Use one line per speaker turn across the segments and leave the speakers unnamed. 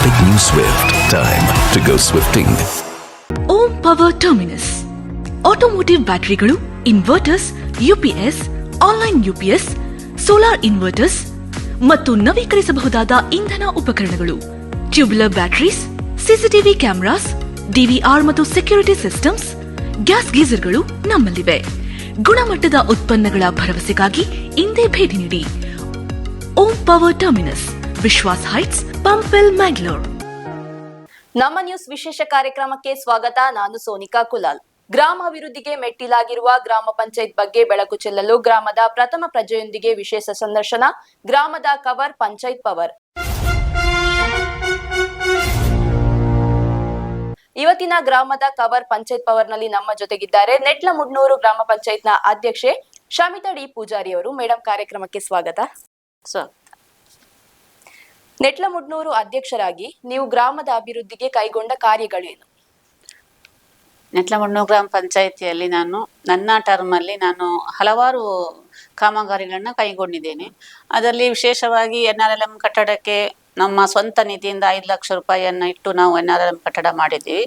epic new Swift. Time to go swifting.
Om power terminus automotive ಬ್ಯಾಟರಿಗಳು, inverters, UPS, online UPS, solar inverters ಮತ್ತು ನವೀಕರಿಸಬಹುದಾದ ಇಂಧನ ಉಪಕರಣಗಳು, tubular batteries, CCTV cameras, DVR ಮತ್ತು security systems, gas ಗೀಸರ್ಗಳು ನಮ್ಮಲ್ಲಿವೆ. ಗುಣಮಟ್ಟದ ಉತ್ಪನ್ನಗಳ ಭರವಸೆಗಾಗಿ ಇಂದೇ ಭೇಟಿ ನೀಡಿ. Om power terminus, Vishwas heights, Pumpwell, Mangalore.
ನಮ್ಮ ನ್ಯೂಸ್ ವಿಶೇಷ ಕಾರ್ಯಕ್ರಮಕ್ಕೆ ಸ್ವಾಗತ. ನಾನು ಸೋನಿಕಾ ಕುಲಾಲ್. ಗ್ರಾಮಾಭಿವೃದ್ಧಿಗೆ ಮೆಟ್ಟಿಲಾಗಿರುವ ಗ್ರಾಮ ಪಂಚಾಯತ್ ಬಗ್ಗೆ ಬೆಳಕು ಚೆಲ್ಲಲು ಗ್ರಾಮದ ಪ್ರಥಮ ಪ್ರಜೆಯೊಂದಿಗೆ ವಿಶೇಷ ಸಂದರ್ಶನ. ಗ್ರಾಮದ ಕವರ್ ಪಂಚಾಯತ್ ಪವರ್. ಇವತ್ತಿನ ಗ್ರಾಮದ ಕವರ್ ಪಂಚಾಯತ್ ಪವರ್ ನಲ್ಲಿ ನಮ್ಮ ಜೊತೆಗಿದ್ದಾರೆ ನೆಟ್ಲಮುಡ್ನೂರು ಗ್ರಾಮ ಪಂಚಾಯತ್ ನ ಅಧ್ಯಕ್ಷೆ ಶಮಿತಾ ಡಿ ಪೂಜಾರಿ ಅವರು. ಮೇಡಮ್, ಕಾರ್ಯಕ್ರಮಕ್ಕೆ ಸ್ವಾಗತ. ನೆಟ್ಲಮುಡ್ನೂರು ಅಧ್ಯಕ್ಷರಾಗಿ ನೀವು ಗ್ರಾಮದ ಅಭಿವೃದ್ಧಿಗೆ ಕೈಗೊಂಡ ಕಾರ್ಯಗಳೇನು?
ನೆಟ್ಲಮುಡ್ನೂರು ಗ್ರಾಮ ಪಂಚಾಯಿತಿಯಲ್ಲಿ ನನ್ನ ಟರ್ಮ್ ಅಲ್ಲಿ ನಾನು ಹಲವಾರು ಕಾಮಗಾರಿಗಳನ್ನ ಕೈಗೊಂಡಿದ್ದೇನೆ. ಅದರಲ್ಲಿ ವಿಶೇಷವಾಗಿ NRLM ಕಟ್ಟಡಕ್ಕೆ ನಮ್ಮ ಸ್ವಂತ ನಿಧಿಯಿಂದ 5 ಲಕ್ಷ ರೂಪಾಯಿಯನ್ನ ಇಟ್ಟು ನಾವು NRLM ಕಟ್ಟಡ ಮಾಡಿದ್ದೀವಿ.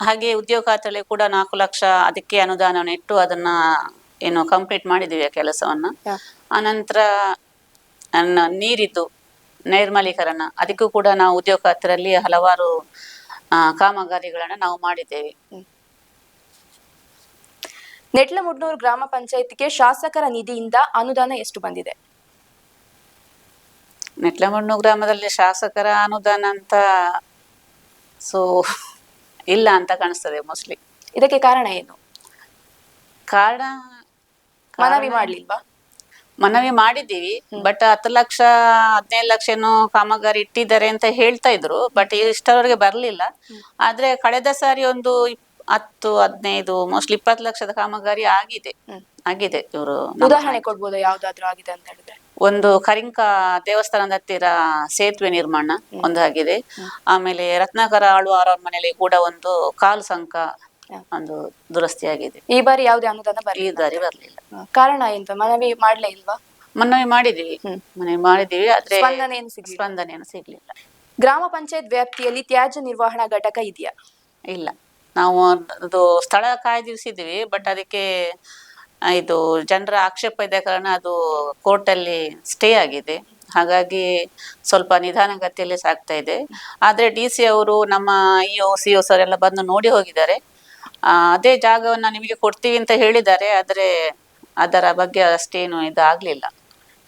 ಹಾಗೆ ಉದ್ಯೋಗ ಖಾತ್ರಿಯಲ್ಲಿ ಕೂಡ 4 ಲಕ್ಷ ಅದಕ್ಕೆ ಅನುದಾನವನ್ನು ಇಟ್ಟು ಅದನ್ನ ಕಂಪ್ಲೀಟ್ ಮಾಡಿದ್ದೀವಿ ಆ ಕೆಲಸವನ್ನ. ಆನಂತರ ನೀರಿದ್ದು ನೈರ್ಮಲೀಕರಣ, ಅದಕ್ಕೂ ಕೂಡ ನಾವು ಉದ್ಯೋಗ ಖಾತ್ರಿಯಲ್ಲಿ ಹಲವಾರು ಕಾಮಗಾರಿಗಳನ್ನ ನಾವು ಮಾಡಿದ್ದೇವೆ.
ನೆಟ್ಲಮುಡ್ನೂರು ಗ್ರಾಮ ಪಂಚಾಯತ್ಗೆ ಶಾಸಕರ ನಿಧಿಯಿಂದ ಅನುದಾನ ಎಷ್ಟು ಬಂದಿದೆ?
ನೆಟ್ಲಮುಡ್ನೂರು ಗ್ರಾಮದಲ್ಲಿ ಶಾಸಕರ ಅನುದಾನ ಅಂತ ಇಲ್ಲ ಅಂತ ಕಾಣಿಸ್ತದೆ ಮೋಸ್ಟ್ಲಿ.
ಇದಕ್ಕೆ ಕಾರಣ ಏನು?
ಕಾರಣ
ಮನವಿ ಮಾಡ್ಲಿಲ್ವಾ?
ಮನವಿ ಮಾಡಿದ್ದೀವಿ, ಬಟ್ 10 ಲಕ್ಷ 15 ಲಕ್ಷ ಏನೋ ಕಾಮಗಾರಿ ಇಟ್ಟಿದ್ದಾರೆ ಅಂತ ಹೇಳ್ತಾ ಇದ್ರು, ಬಟ್ ಇಷ್ಟರವರೆಗೆ ಬರ್ಲಿಲ್ಲ. ಆದ್ರೆ ಕಳೆದ ಸಾರಿ ಒಂದು 10, 15, ಮೋಸ್ಟ್ಲಿ 20 ಲಕ್ಷದ ಕಾಮಗಾರಿ ಆಗಿದೆ. ಇವರು
ಉದಾಹರಣೆ ಕೊಡ್ಬೋದು, ಯಾವ್ದಾದ್ರು ಆಗಿದೆ ಅಂತ ಹೇಳಿದ್ರೆ?
ಒಂದು ಕರಿಂಕ ದೇವಸ್ಥಾನದ ಹತ್ತಿರ ಸೇತುವೆ ನಿರ್ಮಾಣ ಒಂದು ಆಗಿದೆ. ಆಮೇಲೆ ರತ್ನಾಕರ ಆಳ್ವಾರ್ ಅವ್ರ ಮನೆಯಲ್ಲಿ ಕೂಡ ಒಂದು ಕಾಲು ಸಂಕ ಒಂದು ದುರಸ್ತಿ ಆಗಿದೆ.
ಈ ಬಾರಿ ಯಾವುದೇ ಅನುದಾನ
ಬರ್ಲಿಲ್ಲ.
ಕಾರಣ ಎಂತ? ಮನವಿ ಮಾಡ್ಲೇ ಇಲ್ವಾ?
ಮನವಿ ಮಾಡಿದೀವಿ ಆದ್ರೆ
ಸ್ಪಂದನೆಯನ್ನು
ಸಿಗ್ಲಿಲ್ಲ.
ಗ್ರಾಮ ಪಂಚಾಯತ್ ವ್ಯಾಪ್ತಿಯಲ್ಲಿ ತ್ಯಾಜ್ಯ ನಿರ್ವಹಣಾ ಘಟಕ ಇದೆಯಾ?
ಇಲ್ಲ, ನಾವು ಅದು ಸ್ಥಳ ಕಾಯ್ದಿರಿಸಿದ್ವಿ, ಬಟ್ ಅದಕ್ಕೆ ಇದು ಜನರ ಆಕ್ಷೇಪ ಇದೆ ಕಾರಣ ಅದು ಕೋರ್ಟ್ ಅಲ್ಲಿ ಸ್ಟೇ ಆಗಿದೆ. ಹಾಗಾಗಿ ಸ್ವಲ್ಪ ನಿಧಾನಗತಿಯಲ್ಲಿ ಸಾಗ್ತಾ ಇದೆ. ಆದ್ರೆ DC ಅವರು, ನಮ್ಮ EO COs ಅವರೆಲ್ಲ ಬಂದು ನೋಡಿ ಹೋಗಿದ್ದಾರೆ. ಅದೇ ಜಾಗವನ್ನ ನಿಮಗೆ ಕೊಡ್ತೀವಿ ಅಂತ ಹೇಳಿದ್ದಾರೆ, ಆದ್ರೆ ಅದರ ಬಗ್ಗೆ ಅಷ್ಟೇನು ಇದಾಗ್ಲಿಲ್ಲ.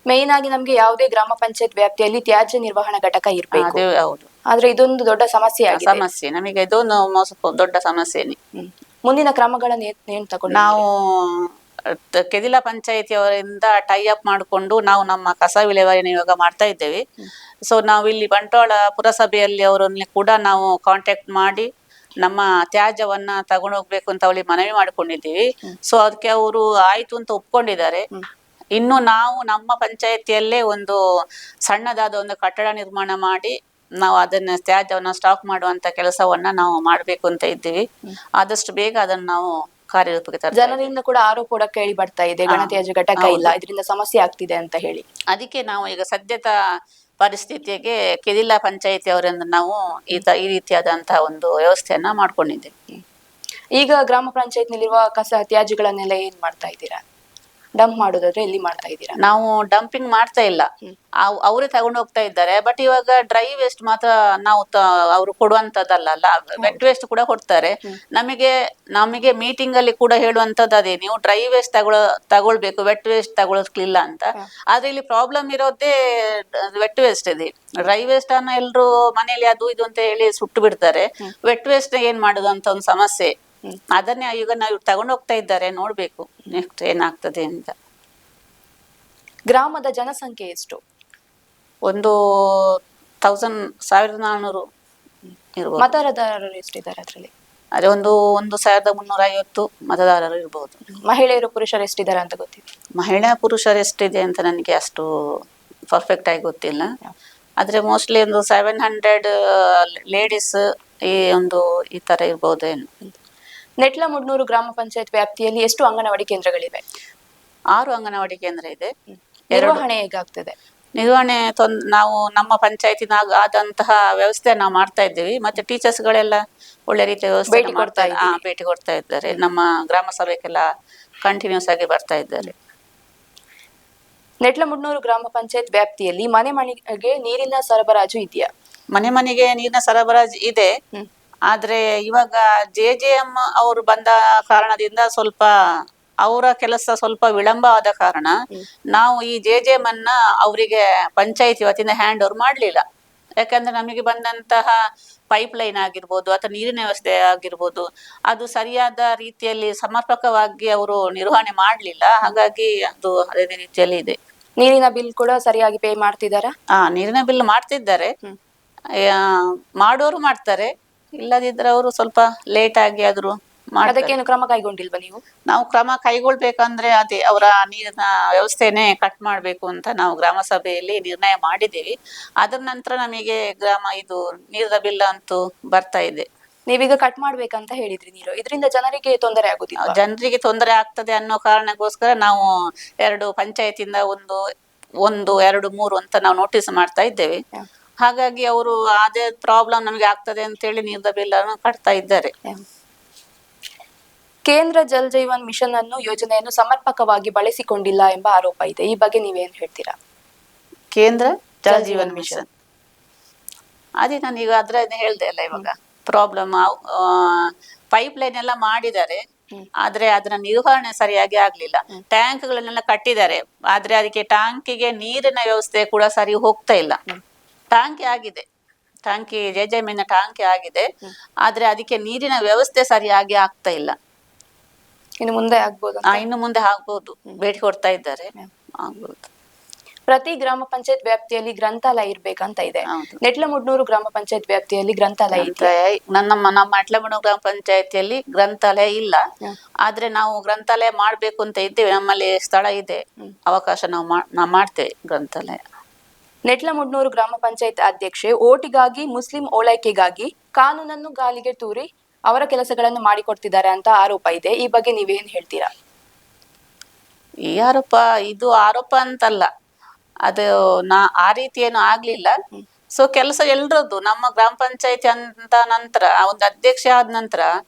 ಮೇನ್ ಆಗಿ ನಮ್ಗೆ ಯಾವುದೇ ಗ್ರಾಮ ಪಂಚಾಯತ್ ವ್ಯಾಪ್ತಿಯಲ್ಲಿ ತ್ಯಾಜ್ಯ ನಿರ್ವಹಣಾ ಘಟಕ ಇರ್ಬೇಕು.
ಹೌದು,
ಆದ್ರೆ ಇದೊಂದು ದೊಡ್ಡ ಸಮಸ್ಯೆ
ನಮಗೆ ಇದೊಂದು ದೊಡ್ಡ ಸಮಸ್ಯೆನೆ.
ಮುಂದಿನ ಕ್ರಮಗಳನ್ನು ಏನ್ ತಗೊಂಡು
ನಾವು ಕೆದಿಲ ಪಂಚಾಯಿತಿಯವರಿಂದ ಟೈ ಅಪ್ ಮಾಡಿಕೊಂಡು ನಾವು ನಮ್ಮ ಕಸ ವಿಲೇವಾರಿಯನ್ನು ಇವಾಗ ಮಾಡ್ತಾ ಇದ್ದೇವೆ. ಸೊ ನಾವು ಇಲ್ಲಿ ಬಂಟ್ವಾಳ ಪುರಸಭೆಯಲ್ಲಿ ಅವರನ್ನು ಕೂಡ ನಾವು ಕಾಂಟ್ಯಾಕ್ಟ್ ಮಾಡಿ ನಮ್ಮ ತ್ಯಾಜ್ಯವನ್ನ ತಗೊಂಡೋಗ್ಬೇಕು ಅಂತ ಅವಳಿ ಮನವಿ ಮಾಡ್ಕೊಂಡಿದ್ದೀವಿ. ಸೊ ಅದಕ್ಕೆ ಅವರು ಆಯ್ತು ಅಂತ ಒಪ್ಕೊಂಡಿದ್ದಾರೆ. ಇನ್ನು ನಾವು ನಮ್ಮ ಪಂಚಾಯತಿಯಲ್ಲೇ ಒಂದು ಸಣ್ಣದಾದ ಒಂದು ಕಟ್ಟಡ ನಿರ್ಮಾಣ ಮಾಡಿ ನಾವು ಅದನ್ನ ತ್ಯಾಜ್ಯವನ್ನ ಸ್ಟಾಕ್ ಮಾಡುವಂತ ಕೆಲಸವನ್ನ ನಾವು ಮಾಡ್ಬೇಕು ಅಂತ ಇದ್ದೀವಿ. ಆದಷ್ಟು ಬೇಗ ಅದನ್ನ ನಾವು ಕಾರ್ಯರೂಪಕ್ಕೆ ತರ್ತೀವಿ.
ಜನರಿಂದ ಕೂಡ ಆರೋಪ ಕೂಡ ಕೇಳಿ ಬರ್ತಾ ಇದೆ, ಘನತ್ಯಾಜ್ಯ ಘಟಕ ಇಲ್ಲ, ಇದರಿಂದ ಸಮಸ್ಯೆ ಆಗ್ತಿದೆ ಅಂತ ಹೇಳಿ.
ಅದಕ್ಕೆ ನಾವು ಈಗ ಸದ್ಯದ ಪರಿಸ್ಥಿತಿಗೆ ಕೆದಿಲ ಪಂಚಾಯಿತಿ ಅವರಿಂದ ನಾವು ಈ ರೀತಿಯಾದಂತಹ ಒಂದು ವ್ಯವಸ್ಥೆಯನ್ನ ಮಾಡ್ಕೊಂಡಿದ್ದೇವೆ.
ಈಗ ಗ್ರಾಮ ಪಂಚಾಯತ್ ನಲ್ಲಿರುವ ಕಸ ತ್ಯಾಜ್ಯಗಳನ್ನೆಲ್ಲ ಏನ್ ಮಾಡ್ತಾ ಇದ್ದೀರಾ? ಡಂಪ್ ಮಾಡೋದಾದ್ರೆ ಎಲ್ಲಿ ಮಾಡ್ತಾ ಇದ್ದೀರಾ?
ನಾವು ಡಂಪಿಂಗ್ ಮಾಡ್ತಾ ಇಲ್ಲ, ಅವರೇ ತಗೊಂಡು ಹೋಗ್ತಾ ಇದ್ದಾರೆ. ಬಟ್ ಇವಾಗ ಡ್ರೈ ವೇಸ್ಟ್ ಮಾತ್ರ ನಾವು ಅವರು ಕೊಡುವಂತದ್ದಲ್ಲ, ವೆಟ್ ವೇಸ್ಟ್ ಕೂಡ ಕೊಡ್ತಾರೆ. ನಮಗೆ ಮೀಟಿಂಗ್ ಅಲ್ಲಿ ಕೂಡ ಹೇಳುವಂತದ್ದು ಅದೇ, ನೀವು ಡ್ರೈ ವೇಸ್ಟ್ ತಗೊಳ್ಬೇಕು, ವೆಟ್ ವೇಸ್ಟ್ ತಗೊಳ್ಲಿಲ್ಲ ಅಂತ. ಆದ್ರೆ ಇಲ್ಲಿ ಪ್ರಾಬ್ಲಮ್ ಇರೋದೇ ವೆಟ್ ವೇಸ್ಟ್ ಇದೆ. ಡ್ರೈ ವೇಸ್ಟ್ ಅನ್ನ ಎಲ್ರು ಮನೇಲಿ ಅದು ಇದು ಅಂತ ಹೇಳಿ ಸುಟ್ಟು ಬಿಡ್ತಾರೆ. ವೆಟ್ ವೇಸ್ಟ್ ಏನ್ ಮಾಡುದು ಅಂತ ಒಂದು ಸಮಸ್ಯೆ. ಅದನ್ನೇ ಈಗ ನಾವು ತಗೊಂಡು ಹೋಗ್ತಾ ಇದ್ದಾರೆ, ನೋಡ್ಬೇಕು ನೆಕ್ಸ್ಟ್ ಏನಾಗ್ತದೆ ಅಂತ.
ಗ್ರಾಮದ ಜನಸಂಖ್ಯೆ ಎಷ್ಟು?
ಒಂದು 1400 ಇರ್ಬೋದು.
ಮತದಾರರು ಎಷ್ಟಿದ್ದಾರೆ ಅದರಲ್ಲಿ?
ಅದೇ ಒಂದು 1350 ಮತದಾರರು ಇರ್ಬೋದು.
ಮಹಿಳೆಯರು ಪುರುಷರು ಎಷ್ಟಿದ್ದಾರೆ ಅಂತ ಗೊತ್ತಿದೆ?
ಮಹಿಳಾ ಪುರುಷರು ಎಷ್ಟಿದೆ ಅಂತ ನನಗೆ ಅಷ್ಟು ಪರ್ಫೆಕ್ಟ್ ಆಗಿ ಗೊತ್ತಿಲ್ಲ. ಆದ್ರೆ ಮೋಸ್ಟ್ಲಿ ಒಂದು 700 ಲೇಡೀಸ್ ಈ ತರ ಇರ್ಬೋದೇನು.
ನೆಟ್ಲಮುಡ್ನೂರು ಗ್ರಾಮ ಪಂಚಾಯತ್ ವ್ಯಾಪ್ತಿಯಲ್ಲಿ ಎಷ್ಟು ಅಂಗನವಾಡಿ ಕೇಂದ್ರಗಳಿವೆ?
6 ಅಂಗನವಾಡಿ ಕೇಂದ್ರ ಇದೆ.
ನಿರ್ವಹಣೆ ಹೇಗಾಗ್ತದೆ?
ನಿರ್ವಹಣೆ ನಾವು ನಮ್ಮ ಪಂಚಾಯತಿನಾಗ ಆದಂತಹ ವ್ಯವಸ್ಥೆ ನಾವು ಮಾಡ್ತಾ ಇದ್ದೀವಿ. ಮತ್ತೆ ಟೀಚರ್ಸ್ಗಳೆಲ್ಲ ಒಳ್ಳೆ ರೀತಿಯ ವ್ಯವಸ್ಥೆ
ಭೇಟಿ ಕೊಡ್ತಾ ಇದ್ದೀರಿ.
ಭೇಟಿ ಕೊಡ್ತಾ ಇದ್ದಾರೆ. ನಮ್ಮ ಗ್ರಾಮ ಸಭೆಗೆಲ್ಲ ಕಂಟಿನ್ಯೂಸ್ ಆಗಿ ಬರ್ತಾ ಇದ್ದಾರೆ.
ನೆಟ್ಲಮುಡ್ನೂರು ಗ್ರಾಮ ಪಂಚಾಯತ್ ವ್ಯಾಪ್ತಿಯಲ್ಲಿ ಮನೆ ಮನೆಗೆ ನೀರಿನ ಸರಬರಾಜು ಇದೆಯಾ?
ಮನೆ ಮನೆಗೆ ನೀರಿನ ಸರಬರಾಜು ಇದೆ. ಆದ್ರೆ ಇವಾಗ JJM ಅವರು ಬಂದ ಕಾರಣದಿಂದ ಸ್ವಲ್ಪ ಅವರ ಕೆಲಸ ಸ್ವಲ್ಪ ವಿಳಂಬ ಆದ ಕಾರಣ ನಾವು ಈ JJM ಅನ್ನ ಅವರಿಗೆ ಪಂಚಾಯತಿ ವತಿಯಿಂದ ಹ್ಯಾಂಡ್ ಓವರ್ ಮಾಡ್ಲಿಲ್ಲ. ಯಾಕಂದ್ರೆ ನಮಗೆ ಬಂದಂತಹ ಪೈಪ್ ಲೈನ್ ಆಗಿರ್ಬೋದು ಅಥವಾ ನೀರಿನ ವ್ಯವಸ್ಥೆ ಆಗಿರ್ಬೋದು ಅದು ಸರಿಯಾದ ರೀತಿಯಲ್ಲಿ ಸಮರ್ಪಕವಾಗಿ ಅವರು ನಿರ್ವಹಣೆ ಮಾಡ್ಲಿಲ್ಲ. ಹಾಗಾಗಿ ಅದು ಅದೇ ರೀತಿಯಲ್ಲಿ ಇದೆ.
ನೀರಿನ ಬಿಲ್ ಕೂಡ ಸರಿಯಾಗಿ ಪೇ ಮಾಡ್ತಿದ್ದಾರಾ?
ನೀರಿನ ಬಿಲ್ ಮಾಡ್ತಿದ್ದಾರೆ. ಮಾಡೋರು ಮಾಡ್ತಾರೆ, ಇಲ್ಲದಿದ್ರೆ ಅವರು ಸ್ವಲ್ಪ ಲೇಟ್ ಆಗಿ ಆದ್ರು ಮಾಡ್ತಾರೆ.
ಅದಕ್ಕೇನು ಕ್ರಮ ಕೈಗೊಂಡಿಲ್ವಾ ನೀವು?
ನಾವು ಕ್ರಮ ಕೈಗೊಳ್ಬೇಕಂದ್ರೆ ಅದೇ ಅವರ ನೀರಿನ ವ್ಯವಸ್ಥೆನೆ ಕಟ್ ಮಾಡ್ಬೇಕು ಅಂತ ನಾವು ಗ್ರಾಮ ಸಭೆಯಲ್ಲಿ ನಿರ್ಣಯ ಮಾಡಿದ್ದೀವಿ. ಅದರ ನಂತರ ನಮಗೆ ಇದು ನೀರಿನ ಬಿಲ್ ಅಂತೂ ಬರ್ತಾ ಇದೆ.
ನೀವೀಗ ಕಟ್ ಮಾಡ್ಬೇಕಂತ ಹೇಳಿದ್ರಿ ನೀರು, ಇದರಿಂದ ಜನರಿಗೆ ತೊಂದರೆ ಆಗುದಿಲ್ಲ?
ಜನರಿಗೆ ತೊಂದರೆ ಆಗ್ತದೆ ಅನ್ನೋ ಕಾರಣಕ್ಕೋಸ್ಕರ ನಾವು 2 ಪಂಚಾಯತಿಂದ ಒಂದು 2 3 ಅಂತ ನಾವು ನೋಟಿಸ್ ಮಾಡ್ತಾ ಇದ್ದೇವೆ. ಹಾಗಾಗಿ ಅವರು ಅದೇ ಪ್ರಾಬ್ಲಮ್ ನಮಗೆ ಆಗ್ತದೆ ಅಂತ ಹೇಳಿ ನೀರಿನ ಬಿಲ್ ಅನ್ನು ಕಟ್ತಾ ಇದ್ದಾರೆ.
ಕೇಂದ್ರ ಜಲ್ ಜೀವನ್ ಮಿಷನ್ ಅನ್ನು ಯೋಜನೆಯನ್ನು ಸಮರ್ಪಕವಾಗಿ ಬಳಸಿಕೊಂಡಿಲ್ಲ ಎಂಬ ಆರೋಪ ಇದೆ. ಈ ಬಗ್ಗೆ ನೀವೇನ್ ಹೇಳ್ತೀರಾ?
ಕೇಂದ್ರ ಜಲ್ ಜೀವನ್ ಮಿಷನ್ ಅದೇ ನಾನು ಈಗ ಹೇಳ್ದೆ ಅಲ್ಲ, ಇವಾಗ ಪ್ರಾಬ್ಲಮ್ ಪೈಪ್ ಲೈನ್ ಎಲ್ಲ ಮಾಡಿದ್ದಾರೆ, ಆದ್ರೆ ಅದನ್ನ ನಿರ್ವಹಣೆ ಸರಿಯಾಗಿ ಆಗ್ಲಿಲ್ಲ. ಟ್ಯಾಂಕ್ಗಳನ್ನೆಲ್ಲ ಕಟ್ಟಿದ್ದಾರೆ, ಆದ್ರೆ ಅದಕ್ಕೆ ಟ್ಯಾಂಕಿಗೆ ನೀರಿನ ವ್ಯವಸ್ಥೆ ಕೂಡ ಸರಿ ಹೋಗ್ತಾ ಇಲ್ಲ. ಟಾಂಕಿ ಆಗಿದೆ, JJM ಟಾಂಕಿ ಆಗಿದೆ, ಆದ್ರೆ ಅದಕ್ಕೆ ನೀರಿನ ವ್ಯವಸ್ಥೆ ಸರಿಯಾಗಿ ಆಗ್ತಾ ಇಲ್ಲ.
ಇನ್ನು ಮುಂದೆ ಆಗ್ಬೋದು?
ಇನ್ನು ಮುಂದೆ ಆಗ್ಬೋದು, ಭೇಟಿ ಕೊಡ್ತಾ ಇದ್ದಾರೆ, ಆಗ್ಬೋದು.
ಪ್ರತಿ ಗ್ರಾಮ ಪಂಚಾಯತ್ ವ್ಯಾಪ್ತಿಯಲ್ಲಿ ಗ್ರಂಥಾಲಯ ಇರ್ಬೇಕಂತ ಇದೆ. ನೆಟ್ಲಮುಡ್ನೂರು ಗ್ರಾಮ ಪಂಚಾಯತ್ ವ್ಯಾಪ್ತಿಯಲ್ಲಿ ಗ್ರಂಥಾಲಯ ಇದೆ?
ನಮ್ಮ ನೆಟ್ಲಮುಡ್ನೂರು ಗ್ರಾಮ ಪಂಚಾಯತಿಯಲ್ಲಿ ಗ್ರಂಥಾಲಯ ಇಲ್ಲ. ಆದ್ರೆ ನಾವು ಗ್ರಂಥಾಲಯ ಮಾಡ್ಬೇಕು ಅಂತ ಇದ್ದೇವೆ. ನಮ್ಮಲ್ಲಿ ಸ್ಥಳ ಇದೆ, ಅವಕಾಶ ನಾವು ಮಾಡ್ತೇವೆ ಗ್ರಂಥಾಲಯ.
ನೆಟ್ಲಮುಡ್ನೂರು ಗ್ರಾಮ ಪಂಚಾಯತ್ ಅಧ್ಯಕ್ಷೆ ಓಟಿಗಾಗಿ ಮುಸ್ಲಿಂ ಓಲೈಕೆಗಾಗಿ ಕಾನೂನನ್ನು ಗಾಲಿಗೆ ತೂರಿ ಅವರ ಕೆಲಸಗಳನ್ನು ಮಾಡಿಕೊಡ್ತಿದ್ದಾರೆ ಅಂತ ಆರೋಪ ಇದೆ. ಈ ಬಗ್ಗೆ ನೀವೇನ್ ಹೇಳ್ತೀರಾ?
ಈ ಇದು ಆರೋಪ ಅಂತಲ್ಲ, ಅದು ಆ ರೀತಿ ಏನು ಆಗ್ಲಿಲ್ಲ. ಸೊ ಕೆಲಸ ಎಲ್ರದ್ದು ನಮ್ಮ ಗ್ರಾಮ ಪಂಚಾಯತಿ ಅಂತ ನಂತರ ಒಂದು ಅಧ್ಯಕ್ಷ ಆದ ನಂತರ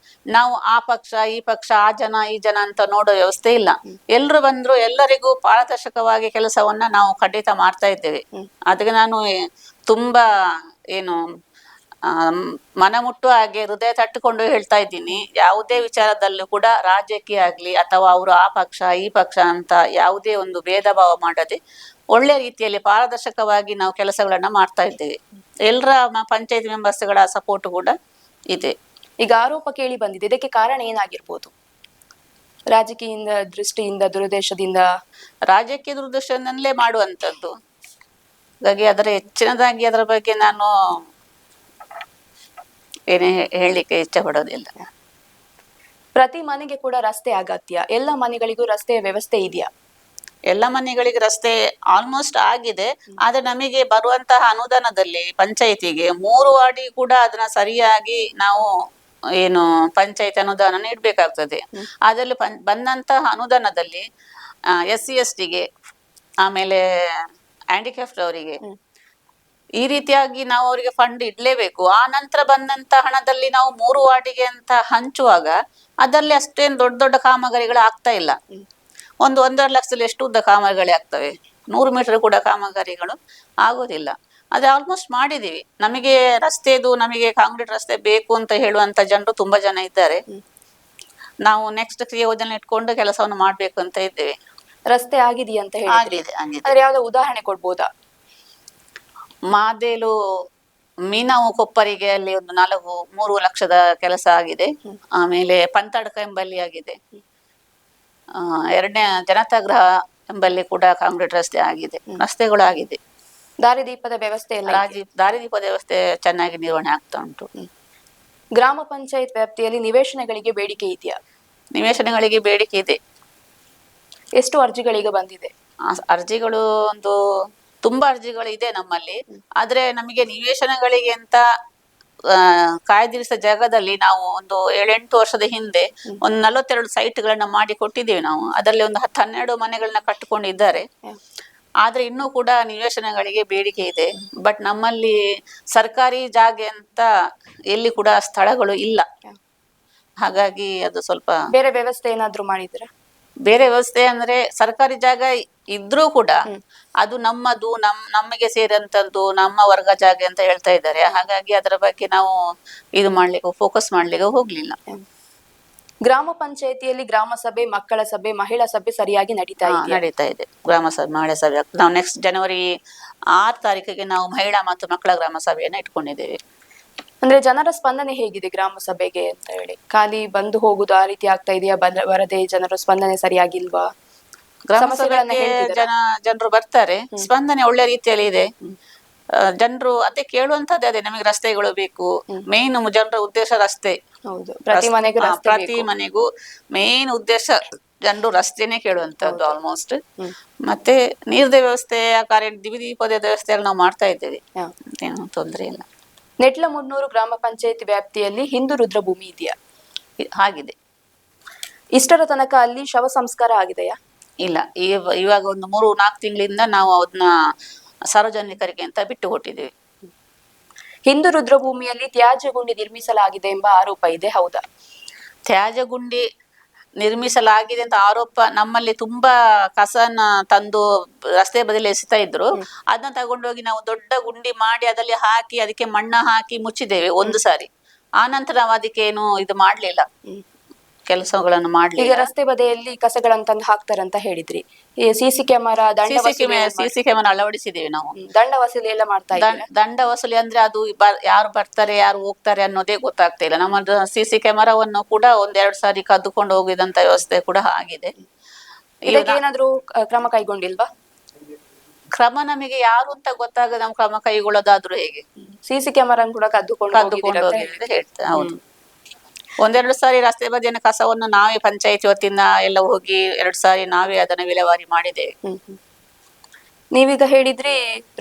ನಾವು ಆ ಪಕ್ಷ ಈ ಪಕ್ಷ ಆ ಜನ ಈ ಜನ ಅಂತ ನೋಡೋ ವ್ಯವಸ್ಥೆ ಇಲ್ಲ. ಎಲ್ರು ಬಂದ್ರು ಎಲ್ಲರಿಗೂ ಪಾರದರ್ಶಕವಾಗಿ ಕೆಲಸವನ್ನ ನಾವು ಖಂಡಿತ ಮಾಡ್ತಾ ಇದ್ದೇವೆ. ಅದಕ್ಕೆ ನಾನು ತುಂಬಾ ಮನಮುಟ್ಟು ಹಾಗೆ ಹೃದಯ ತಟ್ಟುಕೊಂಡು ಹೇಳ್ತಾ ಇದ್ದೀನಿ, ಯಾವುದೇ ವಿಚಾರದಲ್ಲೂ ಕೂಡ ರಾಜಕೀಯ ಆಗ್ಲಿ ಅಥವಾ ಅವರು ಆ ಪಕ್ಷ ಈ ಪಕ್ಷ ಅಂತ ಯಾವುದೇ ಒಂದು ಭೇದ ಭಾವ ಮಾಡದೆ ಒಳ್ಳೆ ರೀತಿಯಲ್ಲಿ ಪಾರದರ್ಶಕವಾಗಿ ನಾವು ಕೆಲಸಗಳನ್ನ ಮಾಡ್ತಾ ಇದ್ದೇವೆ. ಎಲ್ಲರ ಪಂಚಾಯತ್ ಮೆಂಬರ್ಸ್ಗಳ ಸಪೋರ್ಟ್ ಕೂಡ ಇದೆ.
ಈಗ ಆರೋಪ ಕೇಳಿ ಬಂದಿದೆ, ಇದಕ್ಕೆ ಕಾರಣ ಏನಾಗಿರ್ಬೋದು? ರಾಜಕೀಯ ದೃಷ್ಟಿಯಿಂದ, ದುರುದ್ದೇಶದಿಂದ?
ರಾಜಕೀಯ ದುರುದ್ದೇಶದಿಂದಲೇ ಮಾಡುವಂಥದ್ದು. ಹಾಗಾಗಿ ಅದರ ಹೆಚ್ಚಿನದಾಗಿ ಅದರ ಬಗ್ಗೆ ನಾನು ಏನೇ ಹೇಳಲಿಕ್ಕೆ ಇಚ್ಛೆ ಪಡೋದಿಲ್ಲ.
ಪ್ರತಿ ಮನೆಗೆ ಕೂಡ ರಸ್ತೆ ಅಗತ್ಯ. ಎಲ್ಲ ಮನೆಗಳಿಗೂ ರಸ್ತೆಯ ವ್ಯವಸ್ಥೆ ಇದೆಯಾ?
ಎಲ್ಲ ಮನೆಗಳಿಗೆ ರಸ್ತೆ ಆಲ್ಮೋಸ್ಟ್ ಆಗಿದೆ. ಆದ್ರೆ ನಮಗೆ ಬರುವಂತಹ ಅನುದಾನದಲ್ಲಿ ಪಂಚಾಯತಿಗೆ 3 ವಾರ್ಡಿ ಕೂಡ ಅದನ್ನ ಸರಿಯಾಗಿ ನಾವು ಪಂಚಾಯತ್ ಅನುದಾನ ನೀಡಬೇಕಾಗ್ತದೆ. ಅದರಲ್ಲಿ ಬಂದಂತಹ ಅನುದಾನದಲ್ಲಿ SC ST ಗೆ, ಆಮೇಲೆ ಹ್ಯಾಂಡಿಕ್ಯಾಪ್ಟ್ ಅವರಿಗೆ ಈ ರೀತಿಯಾಗಿ ನಾವು ಅವರಿಗೆ ಫಂಡ್ ಇಡ್ಲೇಬೇಕು. ಆ ನಂತರ ಬಂದಂತ ಹಣದಲ್ಲಿ ನಾವು 3 ವಾರ್ಡಿಗೆ ಅಂತ ಹಂಚುವಾಗ ಅದರಲ್ಲಿ ಅಷ್ಟೇನು ದೊಡ್ಡ ದೊಡ್ಡ ಕಾಮಗಾರಿಗಳು ಆಗ್ತಾ ಇಲ್ಲ. 1.5 ಲಕ್ಷದಲ್ಲಿ ಎಷ್ಟು ಉದ್ದ ಕಾಮಗಾರಿ ಆಗ್ತವೆ? 100 ಮೀಟರ್ ಕೂಡ ಕಾಮಗಾರಿಗಳು ಆಗೋದಿಲ್ಲ. ಅದೇ ಆಲ್ಮೋಸ್ಟ್ ಮಾಡಿದೀವಿ. ನಮಗೆ ನಮಗೆ ಕಾಂಕ್ರೀಟ್ ರಸ್ತೆ ಬೇಕು ಅಂತ ಹೇಳುವಂತ ಜನರು ತುಂಬಾ ಜನ ಇದ್ದಾರೆ. ನಾವು ನೆಕ್ಸ್ಟ್ ಯೋಜನೆ ಇಟ್ಕೊಂಡು ಕೆಲಸವನ್ನು ಮಾಡ್ಬೇಕು ಅಂತ ಇದ್ದೇವೆ.
ರಸ್ತೆ ಆಗಿದೆಯಾ ಅಂತ ಹೇಳಿದ್ರೆ ಯಾವ್ದೋ ಉದಾಹರಣೆ ಕೊಡ್ಬೋದಾ?
ಮಾದೇಲು ಮೀನಾವು ಕೊಪ್ಪರಿಗೆ ಅಲ್ಲಿ ಒಂದು 3 ಲಕ್ಷದ ಕೆಲಸ ಆಗಿದೆ. ಆಮೇಲೆ ಪಂತಡ್ಕ ಎಂಬಲ್ಲಿ ಆಗಿದೆ. 2ನೇ ಜನತಾಗೃಹ ಎಂಬಲ್ಲಿ ಕೂಡ ಕಾಂಕ್ರೀಟ್ ರಸ್ತೆ ಆಗಿದೆ, ರಸ್ತೆಗಳು ಆಗಿದೆ.
ದಾರಿದೀಪದ ವ್ಯವಸ್ಥೆ ಎಲ್ಲ?
ದಾರಿದೀಪದ ವ್ಯವಸ್ಥೆ ಚೆನ್ನಾಗಿ ನಿರ್ವಹಣೆ ಆಗ್ತಾ ಉಂಟು.
ಗ್ರಾಮ ಪಂಚಾಯತ್ ವ್ಯಾಪ್ತಿಯಲ್ಲಿ ನಿವೇಶನಗಳಿಗೆ ಬೇಡಿಕೆ ಇದೆಯಾ?
ನಿವೇಶನಗಳಿಗೆ ಬೇಡಿಕೆ ಇದೆ.
ಎಷ್ಟು ಅರ್ಜಿಗಳೀಗ ಬಂದಿದೆ?
ಅರ್ಜಿಗಳು ತುಂಬಾ ಅರ್ಜಿಗಳು ಇದೆ ನಮ್ಮಲ್ಲಿ. ಆದ್ರೆ ನಮಗೆ ನಿವೇಶನಗಳಿಗೆ ಅಂತ ಕಾಯ್ದಿರಿಸಿದ ಜಾಗದಲ್ಲಿ ನಾವು ಒಂದು 7-8 ವರ್ಷದ ಹಿಂದೆ ಒಂದು 42 ಸೈಟ್ಗಳನ್ನ ಮಾಡಿ ಕೊಟ್ಟಿದ್ದೇವೆ ನಾವು. ಅದರಲ್ಲಿ ಒಂದು 10-12 ಮನೆಗಳನ್ನ ಕಟ್ಟಿಕೊಂಡಿದ್ದಾರೆ. ಆದ್ರೆ ಇನ್ನೂ ಕೂಡ ನಿವೇಶನಗಳಿಗೆ ಬೇಡಿಕೆ ಇದೆ. ಬಟ್ ನಮ್ಮಲ್ಲಿ ಸರ್ಕಾರಿ ಜಾಗೆ ಅಂತ ಎಲ್ಲಿ ಕೂಡ ಸ್ಥಳಗಳು ಇಲ್ಲ. ಹಾಗಾಗಿ ಅದು ಸ್ವಲ್ಪ
ಬೇರೆ ವ್ಯವಸ್ಥೆ ಏನಾದ್ರು ಮಾಡಿದ್ರ?
ಬೇರೆ ವ್ಯವಸ್ಥೆ ಅಂದ್ರೆ ಸರ್ಕಾರಿ ಜಾಗ ಇದ್ರೂ ಕೂಡ ಅದು ನಮ್ಮದು, ನಮಗೆ ಸೇರಿದಂತದ್ದು, ನಮ್ಮ ವರ್ಗ ಜಾಗ ಅಂತ ಹೇಳ್ತಾ ಇದ್ದಾರೆ. ಹಾಗಾಗಿ ಅದರ ಬಗ್ಗೆ ನಾವು ಇದು ಮಾಡ್ಲಿಕ್ಕೆ ಫೋಕಸ್ ಮಾಡ್ಲಿಕ್ಕೆ ಹೋಗ್ಲಿಲ್ಲ.
ಗ್ರಾಮ ಪಂಚಾಯತಿಯಲ್ಲಿ ಗ್ರಾಮ ಸಭೆ, ಮಕ್ಕಳ ಸಭೆ, ಮಹಿಳಾ ಸಭೆ ಸರಿಯಾಗಿ ನಡೀತಾ
ಇದೆ. ಗ್ರಾಮ ಸಭೆ, ಮಹಿಳಾ ಸಭೆ ನಾವು ನೆಕ್ಸ್ಟ್ ಜನವರಿ 6 ತಾರೀಕಿಗೆ ನಾವು ಮಹಿಳಾ ಮತ್ತು ಮಕ್ಕಳ ಗ್ರಾಮ ಸಭೆಯನ್ನ ಇಟ್ಕೊಂಡಿದ್ದೇವೆ.
ಅಂದ್ರೆ ಜನರ ಸ್ಪಂದನೆ ಹೇಗಿದೆ ಗ್ರಾಮ ಸಭೆಗೆ ಅಂತ ಹೇಳಿ? ಖಾಲಿ ಬಂದು ಹೋಗುದು ಆ ರೀತಿ ಆಗ್ತಾ ಇದೆಯಾ? ಬರದೆ ಜನರ ಸ್ಪಂದನೆ ಸರಿಯಾಗಿಲ್ವಾ?
ಗ್ರಾಮ ಸಭೆಗೆ ಜನರು ಬರ್ತಾರೆ, ಸ್ಪಂದನೆ ಒಳ್ಳೆ ರೀತಿಯಲ್ಲಿ ಇದೆ. ಜನರು ಅದೇ ಕೇಳುವಂತದ್ದೇ, ಅದೇ ನಮಗೆ ರಸ್ತೆಗಳು ಬೇಕು. ಮೇನ್ ಜನರ ಉದ್ದೇಶ ರಸ್ತೆ.
ಹೌದು, ಪ್ರತಿ
ಮನೆಗೂ ಮೇನ್ ಉದ್ದೇಶ ಜನರು ರಸ್ತೆನೆ ಕೇಳುವಂತದ್ದು ಆಲ್ಮೋಸ್ಟ್. ಮತ್ತೆ ನೀರಿನ ವ್ಯವಸ್ಥೆ, ಕರೆಂಟ್, ದೀಪದ ವ್ಯವಸ್ಥೆ ಎಲ್ಲ ನಾವು ಮಾಡ್ತಾ ಇದ್ದೇವೆ, ಏನು ತೊಂದರೆ ಇಲ್ಲ.
ನೆಟ್ಲಮುನ್ನೂರು ಗ್ರಾಮ ಪಂಚಾಯತ್ ವ್ಯಾಪ್ತಿಯಲ್ಲಿ ಹಿಂದೂ ರುದ್ರಭೂಮಿ ಇದೆಯಾ?
ಆಗಿದೆ.
ಇಷ್ಟರ ತನಕ ಅಲ್ಲಿ ಶವ ಸಂಸ್ಕಾರ ಆಗಿದೆಯಾ?
ಇಲ್ಲ, ಇವಾಗ ಒಂದು 3-4 ತಿಂಗಳಿಂದ ನಾವು ಅದನ್ನ ಸಾರ್ವಜನಿಕರಿಗೆ ಅಂತ ಬಿಟ್ಟು ಕೊಟ್ಟಿದ್ದೇವೆ.
ಹಿಂದೂ ರುದ್ರಭೂಮಿಯಲ್ಲಿ ತ್ಯಾಜ್ಯ ಗುಂಡಿ ನಿರ್ಮಿಸಲಾಗಿದೆ ಎಂಬ ಆರೋಪ ಇದೆ, ಹೌದಾ?
ತ್ಯಾಜ್ಯ ಗುಂಡಿ ನಿರ್ಮಿಸಲಾಗಿದೆ ಅಂತ ಆರೋಪ. ನಮ್ಮಲ್ಲಿ ತುಂಬಾ ಕಸನ ತಂದು ರಸ್ತೆ ಬದಿಯಲ್ಲಿ ಎಸಿತಾ ಇದ್ರು. ಅದನ್ನ ತಗೊಂಡೋಗಿ ನಾವು ದೊಡ್ಡ ಗುಂಡಿ ಮಾಡಿ ಅದರಲ್ಲಿ ಹಾಕಿ ಅದಕ್ಕೆ ಮಣ್ಣ ಹಾಕಿ ಮುಚ್ಚಿದ್ದೇವೆ ಒಂದು ಸಾರಿ. ಆ ನಂತರ ನಾವು ಅದಕ್ಕೆ ಏನು ಇದು ಮಾಡ್ಲಿಲ್ಲ, ಕೆಲಸಗಳನ್ನು ಮಾಡ್ಲಿಲ್ಲ.
ಈಗ ರಸ್ತೆ ಬದಿಯಲ್ಲಿ ಕಸಗಳನ್ನು ತಂದು ಹಾಕ್ತಾರಂತ ಹೇಳಿದ್ರಿ. ಸಿಸಿ ಕ್ಯಾಮರಾ,
ಸಿಸಿ ಕ್ಯಾಮರಾ ಅಳವಡಿಸಿದ್ದೇವೆ ನಾವು.
ದಂಡ ವಸೂಲಿ ಎಲ್ಲ ಮಾಡ್ತಾ ಇದ್ದೀರಾ?
ದಂಡ ವಸೂಲಿ ಅಂದ್ರೆ ಅದು ಯಾರು ಬರ್ತಾರೆ ಯಾರು ಹೋಗ್ತಾರೆ ಅನ್ನೋದೇ ಗೊತ್ತಾಗ್ತಾ ಇಲ್ಲ. ನಮ್ಮ ಸಿಸಿ ಕ್ಯಾಮರಾವನ್ನು ಕೂಡ 1-2 ಸಾರಿ ಕದ್ದುಕೊಂಡು ಹೋಗಿದಂತ ವ್ಯವಸ್ಥೆ ಕೂಡ ಆಗಿದೆ.
ಇದಕ್ಕೆ ಏನಾದ್ರೂ ಕ್ರಮ ಕೈಗೊಂಡಿಲ್ವಾ?
ಕ್ರಮ ನಮಗೆ ಯಾರು ಅಂತ ಗೊತ್ತಾಗ ನಾವು ಕ್ರಮ ಕೈಗೊಳ್ಳೋದಾದ್ರೂ ಹೇಗೆ?
ಸಿಸಿ ಕ್ಯಾಮರಾ ಕೂಡ ಕದ್ದುಕೊಂಡು
ಹೋಗಿ ಹೇಳ್ತಾರೆ. ಹೌದು, 1-2 ಸಾರಿ ರಸ್ತೆ ಬದಿಯ ಕಸವನ್ನು ನಾವೇ ಪಂಚಾಯತಿ ವತಿಯಿಂದ ಎಲ್ಲ ಹೋಗಿ 2 ಸಾರಿ ನಾವೇ ಅದನ್ನ ವಿಲೇವಾರಿ ಮಾಡಿದ್ದೇವೆ.
ನೀವೀಗ ಹೇಳಿದ್ರಿ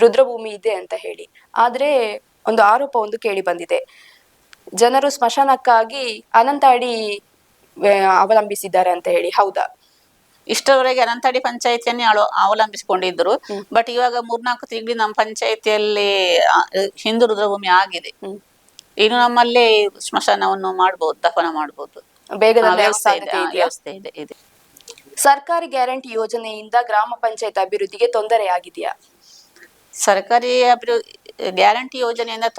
ರುದ್ರಭೂಮಿ ಇದೆ ಅಂತ ಹೇಳಿ, ಆದ್ರೆ ಒಂದು ಆರೋಪ ಒಂದು ಕೇಳಿ ಬಂದಿದೆ. ಜನರು ಸ್ಮಶಾನಕ್ಕಾಗಿ ಅನಂತ ಅಡಿ ಅವಲಂಬಿಸಿದ್ದಾರೆ ಅಂತ ಹೇಳಿ, ಹೌದಾ?
ಇಷ್ಟರವರೆಗೆ ಅನಂತಡಿ ಪಂಚಾಯತಿಯನ್ನೇ ಅವಲಂಬಿಸಿಕೊಂಡಿದ್ರು. ಬಟ್ ಇವಾಗ 3-4 ತಿಂಗಳು ನಮ್ಮ ಪಂಚಾಯತಿಯಲ್ಲಿ ಹಿಂದೂ ರುದ್ರಭೂಮಿ ಆಗಿದೆ. ಇನ್ನು ನಮ್ಮಲ್ಲಿ ಸ್ಮಶಾನವನ್ನು ಮಾಡಬಹುದು, ದಫನ ಮಾಡಬಹುದು. ವ್ಯವಸ್ಥೆ ಇದೆ.
ಸರ್ಕಾರಿ ಗ್ಯಾರಂಟಿ ಯೋಜನೆಯಿಂದ ಗ್ರಾಮ ಪಂಚಾಯತ್ ಅಭಿವೃದ್ಧಿಗೆ ತೊಂದರೆ ಆಗಿದೆಯಾ?
ಸರ್ಕಾರಿ ಗ್ಯಾರಂಟಿ ಯೋಜನೆಯಿಂದ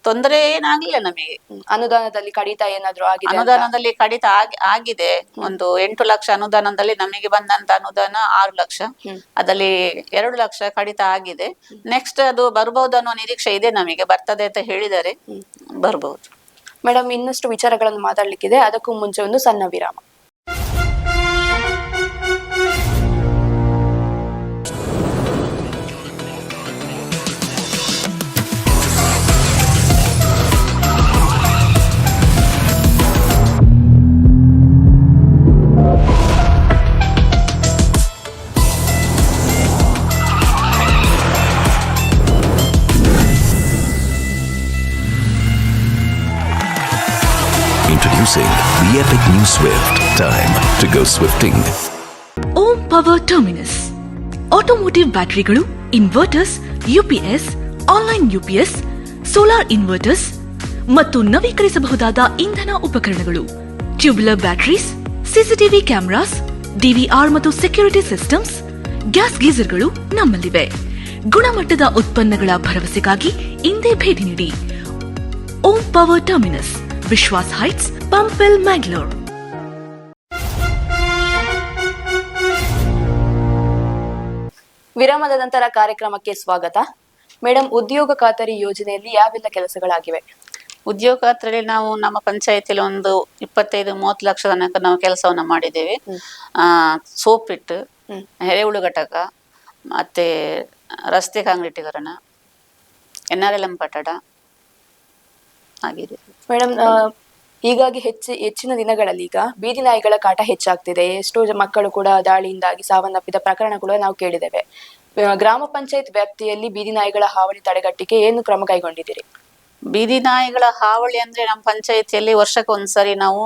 ತೊಂದರೆ ಏನಾಗ್ಲಿಲ್ಲ ನಮಗೆ.
ಅನುದಾನದಲ್ಲಿ ಕಡಿತ ಏನಾದ್ರು ಆಗಿದೆ?
ಅನುದಾನದಲ್ಲಿ ಕಡಿತ ಆಗಿದೆ. ಒಂದು 8 ಲಕ್ಷ ಅನುದಾನದಲ್ಲಿ ನಮಗೆ ಬಂದಂತ ಅನುದಾನ 6 ಲಕ್ಷ, ಅದರಲ್ಲಿ 2 ಲಕ್ಷ ಕಡಿತ ಆಗಿದೆ. ನೆಕ್ಸ್ಟ್ ಅದು ಬರ್ಬಹುದು ಅನ್ನೋ ನಿರೀಕ್ಷೆ ಇದೆ ನಮಗೆ. ಬರ್ತದೆ ಅಂತ ಹೇಳಿದ್ದಾರೆ, ಬರ್ಬಹುದು.
ಮೇಡಮ್, ಇನ್ನಷ್ಟು ವಿಚಾರಗಳನ್ನು ಮಾತಾಡ್ಲಿಕ್ಕಿದೆ, ಅದಕ್ಕೂ ಮುಂಚೆ ಒಂದು ಸಣ್ಣ ವಿರಾಮ.
Introducing the epic new Swift. Time to go swifting.
Om power terminus automotive ಬ್ಯಾಟರಿಗಳು, inverters, UPS, online UPS, solar inverters ಮತ್ತು ನವೀಕರಿಸಬಹುದಾದ ಇಂಧನ ಉಪಕರಣಗಳು, tubular batteries, CCTV cameras, DVR ಮತ್ತು ಸೆಕ್ಯೂರಿಟಿ ಸಿಸ್ಟಮ್ಸ್, ಗ್ಯಾಸ್ ಗೀಸರ್ಗಳು ನಮ್ಮಲ್ಲಿವೆ. ಗುಣಮಟ್ಟದ ಉತ್ಪನ್ನಗಳ ಭರವಸೆಗಾಗಿ ಇಂದೇ ಭೇಟಿ ನೀಡಿ. Om power terminus, Vishwas heights, Pumpwell, Mangalore.
ವಿರಾಮದ ನಂತರ ಕಾರ್ಯಕ್ರಮಕ್ಕೆ ಸ್ವಾಗತ. ಮೇಡಮ್, ಉದ್ಯೋಗ ಖಾತರಿ ಯೋಜನೆಯಲ್ಲಿ ಯಾವೆಲ್ಲ ಕೆಲಸಗಳಾಗಿವೆ?
ಉದ್ಯೋಗ ಖಾತರಿಯಲ್ಲಿ ನಾವು ನಮ್ಮ ಪಂಚಾಯತಿಯಲ್ಲಿ ಒಂದು 25-30 ಲಕ್ಷ ತನಕ ನಾವು ಕೆಲಸವನ್ನ ಮಾಡಿದ್ದೇವೆ. ಸೋಪ್ ಪಿಟ್, ಎರೆಹುಳು ಘಟಕ, ಮತ್ತೆ ರಸ್ತೆ ಕಾಂಕ್ರೀಟೀಕರಣ, NRLM ಕಟ್ಟಡ ಆಗಿದೆ.
ಮೇಡಮ್, ಹೀಗಾಗಿ ಹೆಚ್ಚಿನ ದಿನಗಳಲ್ಲಿ ಈಗ ಬೀದಿ ನಾಯಿಗಳ ಕಾಟ ಹೆಚ್ಚಾಗ್ತಿದೆ. ಎಷ್ಟೋ ಮಕ್ಕಳು ಕೂಡ ದಾಳಿಯಿಂದಾಗಿ ಸಾವನ್ನಪ್ಪಿದ ಪ್ರಕರಣ ಕೂಡ ನಾವು ಕೇಳಿದ್ದೇವೆ. ಗ್ರಾಮ ಪಂಚಾಯತ್ ವ್ಯಾಪ್ತಿಯಲ್ಲಿ ಬೀದಿ ನಾಯಿಗಳ ಹಾವಳಿ ತಡೆಗಟ್ಟಿಗೆ ಏನು ಕ್ರಮ ಕೈಗೊಂಡಿದ್ದೀರಿ?
ಬೀದಿ ನಾಯಿಗಳ ಹಾವಳಿ ಅಂದ್ರೆ ನಮ್ಮ ಪಂಚಾಯತಿಯಲ್ಲಿ ವರ್ಷಕ್ಕೆ ಒಂದ್ಸರಿ ನಾವು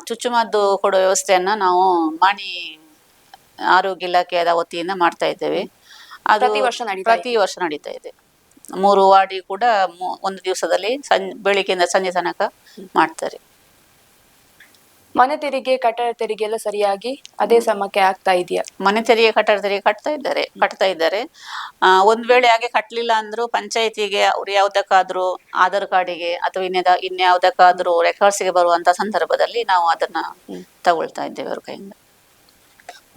ಚುಚ್ಚುಮದ್ದು ಕೊಡೋ ವ್ಯವಸ್ಥೆಯನ್ನ ನಾವು ಮಾಡಿ ಆರೋಗ್ಯ ಇಲಾಖೆಯ ವತಿಯಿಂದ ಮಾಡ್ತಾ ಇದ್ದೇವೆ. ಅದು
ಪ್ರತಿ ವರ್ಷ
ನಡೀತಾ ಇದೆ. 3 ವಾರ್ಡಿ ಕೂಡ ಒಂದು ದಿವಸದಲ್ಲಿ ಬೆಳಿಗ್ಗೆಯಿಂದ ಸಂಜೆ ತನಕ ಮಾಡ್ತಾರೆ.
ಮನೆ ತೆರಿಗೆ, ಕಟ್ಟಡ ತೆರಿಗೆ ಎಲ್ಲ ಸರಿಯಾಗಿ ಅದೇ ಸಮಕ್ಕೆ ಆಗ್ತಾ ಇದೆಯಾ?
ಮನೆ ತೆರಿಗೆ, ಕಟ್ಟಡ ತೆರಿಗೆ ಕಟ್ತಾ ಇದ್ದಾರೆ. ಒಂದ್ ವೇಳೆ ಹಾಗೆ ಕಟ್ಲಿಲ್ಲ ಅಂದ್ರೂ ಪಂಚಾಯತಿಗೆ ಅವ್ರು ಯಾವ್ದಕ್ಕಾದ್ರೂ ಆಧಾರ್ ಕಾರ್ಡಿಗೆ ಅಥವಾ ಇನ್ಯಾವುದಕ್ಕಾದ್ರೂ ರೆಕಾರ್ಡ್ಸ್ಗೆ ಬರುವಂತ ಸಂದರ್ಭದಲ್ಲಿ ನಾವು ಅದನ್ನ ತಗೊಳ್ತಾ ಇದ್ದೇವೆ ಅವ್ರ ಕೈಯಿಂದ.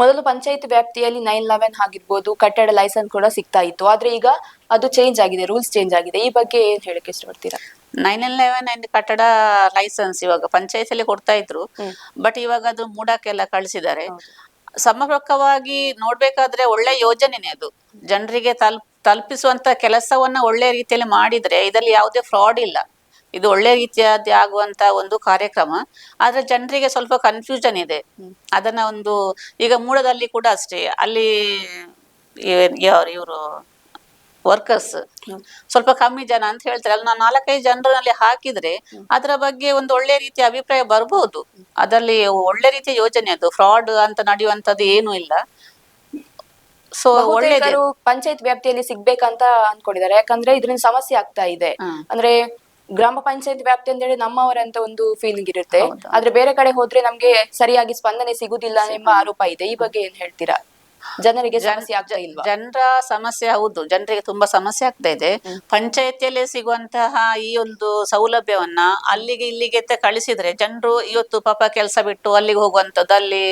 ಮೊದಲು ಪಂಚಾಯತ್ ವ್ಯಾಪ್ತಿಯಲ್ಲಿ 911 ಆಗಿರ್ಬೋದು, ಕಟ್ಟಡ ಲೈಸೆನ್ಸ್ ಕೂಡ ಸಿಗ್ತಾ ಇತ್ತು. ಆದ್ರೆ ಈಗ ಅದು ಚೇಂಜ್ ಆಗಿದೆ, ರೂಲ್ಸ್ ಚೇಂಜ್ ಆಗಿದೆ. ಈ ಬಗ್ಗೆ ಏನ್ ಹೇಳಕ್ಕೆ ಇಷ್ಟಪಡ್ತೀರಾ?
911 ಕಟ್ಟಡ ಲೈಸೆನ್ಸ್ ಇವಾಗ ಪಂಚಾಯತಿಯಲ್ಲಿ ಕೊಡ್ತಾ ಇದ್ರು, ಬಟ್ ಇವಾಗ ಅದು ಮೂಡಕ್ಕೆಲ್ಲ ಕಳಿಸಿದ್ದಾರೆ. ಸಮರ್ಪಕವಾಗಿ ನೋಡ್ಬೇಕಾದ್ರೆ ಒಳ್ಳೆ ಯೋಜನೆನೇ ಅದು. ಜನರಿಗೆ ತಲುಪಿಸುವಂತ ಕೆಲಸವನ್ನ ಒಳ್ಳೆ ರೀತಿಯಲ್ಲಿ ಮಾಡಿದ್ರೆ ಇದರಲ್ಲಿ ಯಾವುದೇ ಫ್ರಾಡ್ ಇಲ್ಲ. ಇದು ಒಳ್ಳೆ ರೀತಿಯಾದ ಆಗುವಂತ ಒಂದು ಕಾರ್ಯಕ್ರಮ. ಆದ್ರೆ ಜನರಿಗೆ ಸ್ವಲ್ಪ ಕನ್ಫ್ಯೂಷನ್ ಇದೆ. ಅದನ್ನ ಈಗ ಮೂಡದಲ್ಲಿ ಕೂಡ ಅಷ್ಟೇ, ಅಲ್ಲಿ ಇವರು ವರ್ಕರ್ಸ್ ಸ್ವಲ್ಪ ಕಮ್ಮಿ ಜನ ಅಂತ ಹೇಳ್ತಾರೆ. ಅಲ್ಲಿ ನಾವು 4-5 ಜನರಲ್ಲಿ ಹಾಕಿದ್ರೆ ಅದರ ಬಗ್ಗೆ ಒಂದು ಒಳ್ಳೆ ರೀತಿಯ ಅಭಿಪ್ರಾಯ ಬರ್ಬೋದು. ಅದರಲ್ಲಿ ಒಳ್ಳೆ ರೀತಿಯ ಯೋಜನೆ ಅದು, ಫ್ರಾಡ್ ಅಂತ ನಡೆಯುವಂತದ್ದು ಏನೂ ಇಲ್ಲ. ಸೊ ಒಳ್ಳೆಯದು.
ಪಂಚಾಯತ್ ವ್ಯಾಪ್ತಿಯಲ್ಲಿ ಸಿಗ್ಬೇಕಂತ ಅನ್ಕೊಂಡಿದ್ದಾರೆ, ಯಾಕಂದ್ರೆ ಇದರಿಂದ ಸಮಸ್ಯೆ ಆಗ್ತಾ ಇದೆ. ಅಂದ್ರೆ ಗ್ರಾಮ ಪಂಚಾಯತ್ ವ್ಯಾಪ್ತಿ ಅಂದ್ರೆ ನಮ್ಮವರಂತ ಒಂದು ಫೀಲಿಂಗ್ ಇರುತ್ತೆ, ಆದ್ರೆ ಬೇರೆ ಕಡೆ ಹೋದ್ರೆ ನಮ್ಗೆ ಸರಿಯಾಗಿ ಸ್ಪಂದನೆ ಸಿಗುದಿಲ್ಲ ಎಂಬ ಆರೋಪ ಇದೆ. ಈ ಬಗ್ಗೆ ಏನ್ ಹೇಳ್ತೀರಾ? ಜನರಿಗೆ ಸಮಸ್ಯೆ ಆಗ್ತಾ ಇಲ್ವಾ?
ಜನರ ಸಮಸ್ಯೆ ಹೌದು, ಜನರಿಗೆ ತುಂಬಾ ಸಮಸ್ಯೆ ಆಗ್ತಾ ಇದೆ. ಪಂಚಾಯತಿಯಲ್ಲಿ ಸಿಗುವಂತಹ ಈ ಒಂದು ಸೌಲಭ್ಯವನ್ನ ಇಲ್ಲಿಗೆ ಕಳಿಸಿದ್ರೆ ಜನರು ಇವತ್ತು ಪಾಪ ಕೆಲಸ ಬಿಟ್ಟು ಅಲ್ಲಿಗೆ ಹೋಗುವಂತದ್ದು, ಅಲ್ಲಿ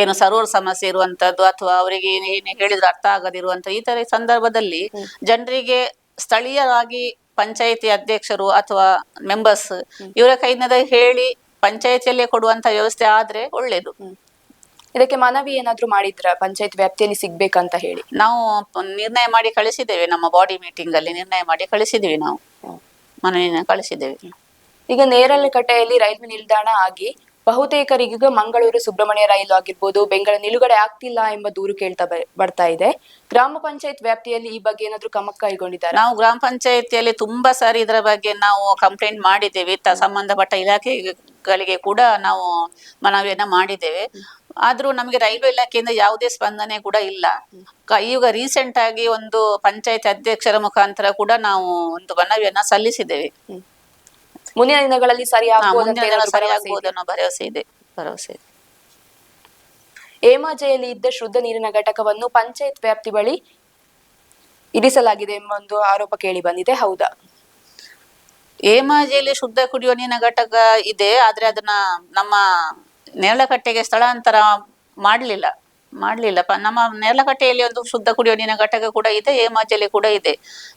ಏನು ಸರ್ವರ್ ಸಮಸ್ಯೆ ಇರುವಂತದ್ದು ಅಥವಾ ಅವರಿಗೆ ಏನು ಹೇಳಿದ್ರೆ ಅರ್ಥ ಆಗದಿರುವಂತ ಈ ತರ ಸಂದರ್ಭದಲ್ಲಿ ಜನರಿಗೆ ಸ್ಥಳೀಯವಾಗಿ ಪಂಚಾಯತಿ ಅಧ್ಯಕ್ಷರು ಅಥವಾ ಮೆಂಬರ್ಸ್ ಇವರ ಕೈಯಿಂದ ಹೇಳಿ ಪಂಚಾಯತಿಯಲ್ಲೇ ಕೊಡುವಂತ ವ್ಯವಸ್ಥೆ ಆದ್ರೆ ಒಳ್ಳೇದು.
ಇದಕ್ಕೆ ಮನವಿ ಏನಾದ್ರು ಮಾಡಿದ್ರ ಪಂಚಾಯತ್ ವ್ಯಾಪ್ತಿಯಲ್ಲಿ ಸಿಗ್ಬೇಕಂತ ಹೇಳಿ?
ನಾವು ನಿರ್ಣಯ ಮಾಡಿ ಕಳಿಸಿದ್ದೇವೆ, ನಮ್ಮ ಬಾಡಿ ಮೀಟಿಂಗ್ ಅಲ್ಲಿ ನಿರ್ಣಯ ಮಾಡಿ ಕಳಿಸಿದ್ದೀವಿ, ನಾವು ಮನವಿನ ಕಳಿಸಿದ್ದೇವೆ.
ಈಗ ನೇರಲಕಟ್ಟೆಯಲ್ಲಿ ರೈಲ್ವೆ ನಿಲ್ದಾಣ ಆಗಿ ಬಹುತೇಕರಿಗ ಮಂಗಳೂರು ಸುಬ್ರಹ್ಮಣ್ಯ ರೈಲು ಆಗಿರ್ಬೋದು, ಬೆಂಗಳೂರು ನಿಲುಗಡೆ ಆಗ್ತಿಲ್ಲ ಎಂಬ ದೂರು ಕೇಳ್ತಾ ಬರ್ತಾ ಇದೆ. ಗ್ರಾಮ ಪಂಚಾಯತ್ ವ್ಯಾಪ್ತಿಯಲ್ಲಿ ಈ ಬಗ್ಗೆ ಏನಾದ್ರು ಕ್ರಮ ಕೈಗೊಂಡಿದ್ದಾರೆ?
ನಾವು ಗ್ರಾಮ ಪಂಚಾಯತಿಯಲ್ಲಿ ತುಂಬಾ ಸಾರಿ ಇದರ ಬಗ್ಗೆ ನಾವು ಕಂಪ್ಲೇಂಟ್ ಮಾಡಿದ್ದೇವೆ. ಸಂಬಂಧಪಟ್ಟ ಇಲಾಖೆಗಳಿಗೆ ಕೂಡ ನಾವು ಮನವಿಯನ್ನ ಮಾಡಿದ್ದೇವೆ. ಆದ್ರೂ ನಮಗೆ ರೈಲ್ವೆ ಇಲಾಖೆಯಿಂದ ಯಾವುದೇ ಸ್ಪಂದನೆ ಕೂಡ ಇಲ್ಲ. ಈಗ ರೀಸೆಂಟ್ ಆಗಿ ಒಂದು ಪಂಚಾಯತ್ ಅಧ್ಯಕ್ಷರ ಮುಖಾಂತರ ಕೂಡ ನಾವು ಒಂದು ಮನವಿಯನ್ನ ಸಲ್ಲಿಸಿದ್ದೇವೆ.
ಮುಂದಿನ ದಿನಗಳಲ್ಲಿ
ಸರಿಯಾಗುವುದನ್ನು ಭರವಸೆ ಇದೆ.
ಏಮಾಜೆಯಲ್ಲಿ ಇದ್ದ ಶುದ್ಧ ನೀರಿನ ಘಟಕವನ್ನು ಪಂಚಾಯತ್ ವ್ಯಾಪ್ತಿ ಬಳಿ ಇರಿಸಲಾಗಿದೆ ಎಂಬ ಒಂದು ಆರೋಪ ಕೇಳಿ ಬಂದಿದೆ, ಹೌದಾ?
ಏಮಾಜೆಯಲ್ಲಿ ಶುದ್ಧ ಕುಡಿಯುವ ನೀರಿನ ಘಟಕ ಇದೆ, ಆದ್ರೆ ಅದನ್ನ ನಮ್ಮ ನೇರಲಕಟ್ಟೆಗೆ ಸ್ಥಳಾಂತರ ಮಾಡಲಿಲ್ಲ. ನಮ್ಮ ನೇರಲಕಟ್ಟೆಯಲ್ಲಿ ಒಂದು ಶುದ್ಧ ಕುಡಿಯುವ ನೀರಿನ ಘಟಕ ಕೂಡ ಇದೆ, ಏಮಾಜೆಯಲ್ಲಿ ಕೂಡ ಇದೆ.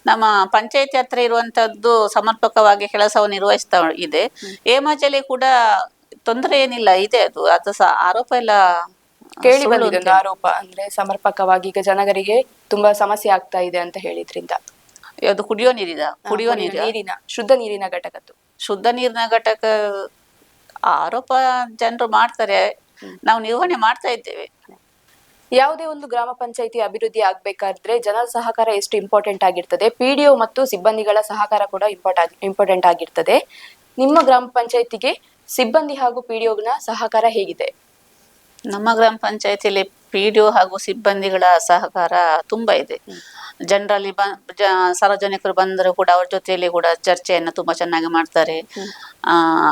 ನಮ್ಮ ಪಂಚಾಯತಿ ಹತ್ರ ಇರುವಂತದ್ದು ಸಮರ್ಪಕವಾಗಿ ಕೆಲಸವನ್ನು ನಿರ್ವಹಿಸ್ತಾ ಇದೆ. ಏಮಾಜೆಯಲ್ಲಿ ಕೂಡ ತೊಂದರೆ ಏನಿಲ್ಲ, ಇದೆ. ಅದು ಆರೋಪ ಎಲ್ಲ
ಕೇಳಿ ಬಂದಿದೆ. ಆರೋಪ ಅಂದ್ರೆ ಸಮರ್ಪಕವಾಗಿ ಈಗ ಜನರಿಗೆ ತುಂಬಾ ಸಮಸ್ಯೆ ಆಗ್ತಾ ಇದೆ ಅಂತ ಹೇಳಿದ್ರಿಂದ.
ಅದು ಕುಡಿಯೋ ನೀರಿನ
ಶುದ್ಧ ನೀರಿನ ಘಟಕದ್ದು,
ಶುದ್ಧ ನೀರಿನ ಘಟಕ ಆರೋಪ ಜನರು ಮಾಡ್ತಾರೆ, ನಾವು ನಿರ್ವಹಣೆ ಮಾಡ್ತಾ ಇದ್ದೇವೆ.
ಯಾವುದೇ ಒಂದು ಗ್ರಾಮ ಪಂಚಾಯತಿ ಅಭಿವೃದ್ಧಿ ಆಗ್ಬೇಕಾದ್ರೆ ಜನರ ಸಹಕಾರ ಎಷ್ಟು ಇಂಪಾರ್ಟೆಂಟ್ ಆಗಿರ್ತದೆ, ಪಿಡಿಒ ಮತ್ತು ಸಿಬ್ಬಂದಿಗಳ ಸಹಕಾರ ಕೂಡ ಇಂಪಾರ್ಟೆಂಟ್ ಆಗಿರ್ತದೆ. ನಿಮ್ಮ ಗ್ರಾಮ ಪಂಚಾಯತಿಗೆ ಸಿಬ್ಬಂದಿ ಹಾಗೂ ಪಿಡಿಒನ ಸಹಕಾರ ಹೇಗಿದೆ?
ನಮ್ಮ ಗ್ರಾಮ ಪಂಚಾಯತಿಯಲ್ಲಿ ಪಿಡಿಒ ಹಾಗೂ ಸಿಬ್ಬಂದಿಗಳ ಸಹಕಾರ ತುಂಬಾ ಇದೆ. ಜನರಲ್ಲಿ ಸಾರ್ವಜನಿಕರು ಬಂದರೂ ಕೂಡ ಅವ್ರ ಜೊತೆಯಲ್ಲಿ ಕೂಡ ಚರ್ಚೆಯನ್ನು ತುಂಬಾ ಚೆನ್ನಾಗಿ ಮಾಡ್ತಾರೆ.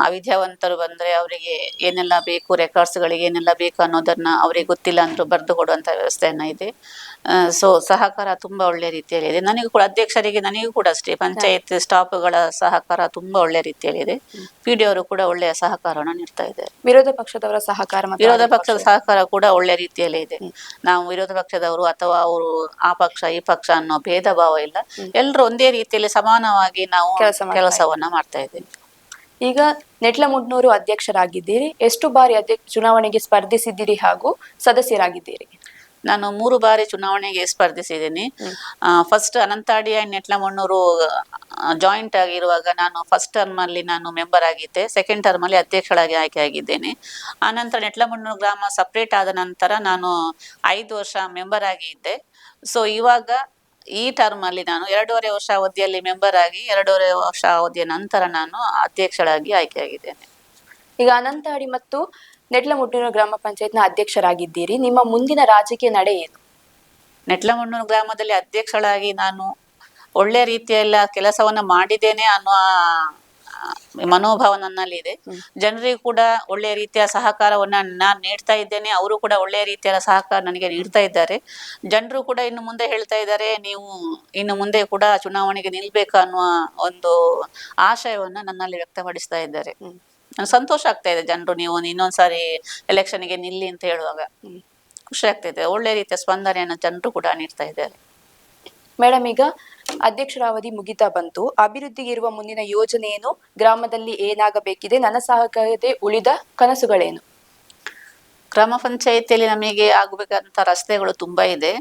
ಅವಿದ್ಯಾವಂತರು ಬಂದ್ರೆ ಅವರಿಗೆ ಏನೆಲ್ಲ ಬೇಕು, ರೆಕಾರ್ಡ್ಸ್ಗಳಿಗೆ ಏನೆಲ್ಲ ಬೇಕು ಅನ್ನೋದನ್ನ ಅವರಿಗೆ ಗೊತ್ತಿಲ್ಲ ಅಂದ್ರೂ ಬರೆದು ಕೊಡುವಂತ ವ್ಯವಸ್ಥೆಯನ್ನ ಇದೆ. ಸೊ ಸಹಕಾರ ತುಂಬಾ ಒಳ್ಳೆ ರೀತಿಯಲ್ಲಿ ಇದೆ. ನನಗೂ ಕೂಡ ಅಷ್ಟೇ, ಪಂಚಾಯತ್ ಸ್ಟಾಫ್ಗಳ ಸಹಕಾರ ತುಂಬಾ ಒಳ್ಳೆ ರೀತಿಯಲ್ಲಿ ಇದೆ. ಪಿಡಿಒರು ಕೂಡ ಒಳ್ಳೆಯ ಸಹಕಾರವನ್ನು ನೀಡ್ತಾ ಇದ್ದಾರೆ.
ವಿರೋಧ ಪಕ್ಷದವರ
ಸಹಕಾರ ಕೂಡ ಒಳ್ಳೆ ರೀತಿಯಲ್ಲಿ ಇದೆ. ನಾವು ವಿರೋಧ ಪಕ್ಷದವರು ಅಥವಾ ಅವರು ಆ ಪಕ್ಷ ಈ ಪಕ್ಷ ಅನ್ನೋ ಭೇದ ಭಾವ ಇಲ್ಲ, ಎಲ್ಲರೂ ಒಂದೇ ರೀತಿಯಲ್ಲಿ ಸಮಾನವಾಗಿ ನಾವು ಕೆಲಸವನ್ನ ಮಾಡ್ತಾ ಇದ್ದೇವೆ.
ಈಗ ನೆಟ್ಲಮುಡ್ನೂರು ಅಧ್ಯಕ್ಷರಾಗಿದ್ದೀರಿ, ಎಷ್ಟು ಬಾರಿ ಚುನಾವಣೆಗೆ ಸ್ಪರ್ಧಿಸಿದ್ದೀರಿ ಹಾಗೂ ಸದಸ್ಯರಾಗಿದ್ದೀರಿ?
ನಾನು 3 ಬಾರಿ ಚುನಾವಣೆಗೆ ಸ್ಪರ್ಧಿಸಿದ್ದೀನಿ. ಫಸ್ಟ್ ಅನಂತಾಡಿ ಅಂಡ್ ನೆಟ್ಲಮುಡ್ನೂರು ಜಾಯಿಂಟ್ ಆಗಿರುವಾಗ ನಾನು ಫಸ್ಟ್ ಟರ್ಮ್ ಅಲ್ಲಿ ನಾನು ಮೆಂಬರ್ ಆಗಿದ್ದೆ, ಸೆಕೆಂಡ್ ಟರ್ಮ್ ಅಲ್ಲಿ ಅಧ್ಯಕ್ಷಳಾಗಿ ಆಯ್ಕೆ ಆಗಿದ್ದೇನೆ. ಆನಂತರ ನೆಟ್ಲಮುಡ್ನೂರು ಗ್ರಾಮ ಸಪ್ರೇಟ್ ಆದ ನಂತರ ನಾನು 5 ವರ್ಷ ಮೆಂಬರ್ ಆಗಿ ಇದ್ದೆ. ಸೊ ಇವಾಗ ಈ ಟರ್ಮ್ ಅಲ್ಲಿ ನಾನು 2.5 ವರ್ಷ ಅವಧಿಯಲ್ಲಿ ಮೆಂಬರ್ ಆಗಿ 2.5 ವರ್ಷ ಅವಧಿಯ ನಂತರ ನಾನು ಅಧ್ಯಕ್ಷಳಾಗಿ ಆಯ್ಕೆಯಾಗಿದ್ದೇನೆ.
ಈಗ ಅನಂತಾಡಿ ಮತ್ತು ನೆಟ್ಲಮುಟ್ಟೂರು ಗ್ರಾಮ ಪಂಚಾಯತ್ನ ಅಧ್ಯಕ್ಷರಾಗಿದ್ದೀರಿ. ನಿಮ್ಮ ಮುಂದಿನ ರಾಜಕೀಯ ನಡೆ ಏನು?
ನೆಟ್ಲಮುಣ್ಣೂರು ಗ್ರಾಮದಲ್ಲಿ ಅಧ್ಯಕ್ಷಳಾಗಿ ನಾನು ಒಳ್ಳೆ ರೀತಿಯಲ್ಲ ಕೆಲಸವನ್ನ ಮಾಡಿದ್ದೇನೆ ಅನ್ನುವ ಮನೋಭಾವ ನನ್ನಲ್ಲಿದೆ. ಜನರಿಗೂ ಕೂಡ ಒಳ್ಳೆಯ ರೀತಿಯ ಸಹಕಾರವನ್ನ ನಾನು ನೀಡ್ತಾ ಇದ್ದೇನೆ, ಅವರು ಕೂಡ ಒಳ್ಳೆಯ ರೀತಿಯ ಸಹಕಾರ ನನಗೆ ನೀಡ್ತಾ ಇದ್ದಾರೆ. ಜನರು ಕೂಡ ಇನ್ನು ಮುಂದೆ ಹೇಳ್ತಾ ಇದ್ದಾರೆ, ನೀವು ಇನ್ನು ಮುಂದೆ ಕೂಡ ಚುನಾವಣೆಗೆ ನಿಲ್ಬೇಕು ಅನ್ನುವ ಒಂದು ಆಶಯವನ್ನ ನನ್ನಲ್ಲಿ ವ್ಯಕ್ತಪಡಿಸ್ತಾ ಇದ್ದಾರೆ. ಸಂತೋಷ ಆಗ್ತಾ ಇದೆ, ಜನರು ನೀವು ಇನ್ನೊಂದ್ಸಾರಿ ಎಲೆಕ್ಷನ್ಗೆ ನಿಲ್ಲಿ ಅಂತ ಹೇಳುವಾಗ ಖುಷಿ ಆಗ್ತಾ ಇದೆ. ಒಳ್ಳೆ ರೀತಿಯ ಸ್ಪಂದನೆಯನ್ನು ಜನರು ಕೂಡ ನೀಡ್ತಾ ಇದ್ದಾರೆ.
ಮೇಡಮ್, ಈಗ ಅಧ್ಯಕ್ಷರ ಅವಧಿ ಮುಗಿತಾ ಬಂತು. ಅಭಿವೃದ್ಧಿಗೆ ಇರುವ ಮುಂದಿನ ಯೋಜನೆ ಏನು? ಗ್ರಾಮದಲ್ಲಿ ಏನಾಗಬೇಕಿದೆ? ನನ್ನ ಸಹಕಾರತೆ ಉಳಿದ ಕನಸುಗಳೇನು?
ಗ್ರಾಮ ಪಂಚಾಯಿತಿಯಲ್ಲಿ ನಮಗೆ ಆಗಬೇಕಂತ ರಸ್ತೆಗಳು ತುಂಬಾ ಇದೆ.